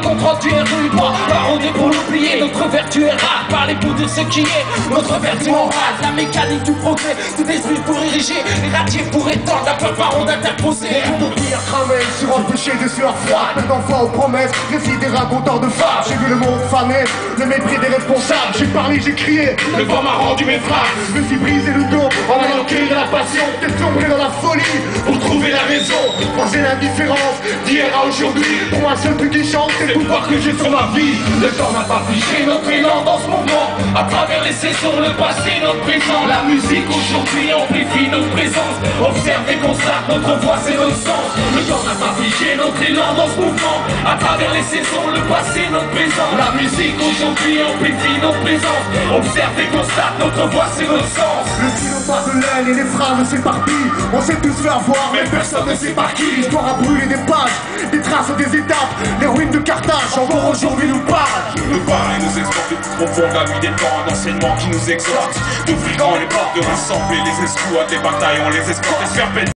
le contrôle du RU doit arrondir pour l'oublier. Notre vertu est rare, parlez-vous de ce qui est notre vertu morale. La mécanique du progrès, tout esprit pour ériger, les ratiers pour étendre, la peur par onde interposée. Pour dire cramé sur un péché de sueur froide, peu d'enfants aux promesses, récits des raconteurs de fables. J'ai vu le monde faner, le mépris des responsables. J'ai parlé, j'ai crié, le vent m'a rendu mes phrases. je me suis brisé le dos en allant cueillir la passion. T'es tombé dans la folie Pour trouver la raison, forcer l'indifférence d'hier à aujourd'hui. Pour moi seul truc qui chante, c'est le pouvoir que j'ai sur ma vie. le temps n'a pas figé notre élan dans ce mouvement. À travers les saisons, le passé, notre présent. La musique aujourd'hui amplifie notre présence. Observe et constate, notre voix c'est notre sens. Le temps n'a pas figé notre élan dans ce mouvement. À travers les saisons, le passé, notre présent. La musique aujourd'hui amplifie notre présence. Observe et constate, notre voix c'est notre sens. Le stylo part de l'aile et les phrases s'éparpillent. On sait tous faire voir, mais personne ne sait par qui. L'histoire a brûlé des pages, des traces des étapes. Les ruines de Carthage, encore aujourd'hui nous parlent. Nous parle et nous exporte le plus profond de la nuit des temps. Un enseignement qui nous exhorte. Nous brigons les portes de rassembler les escouades, des batailles, on les escorte et se faire péter.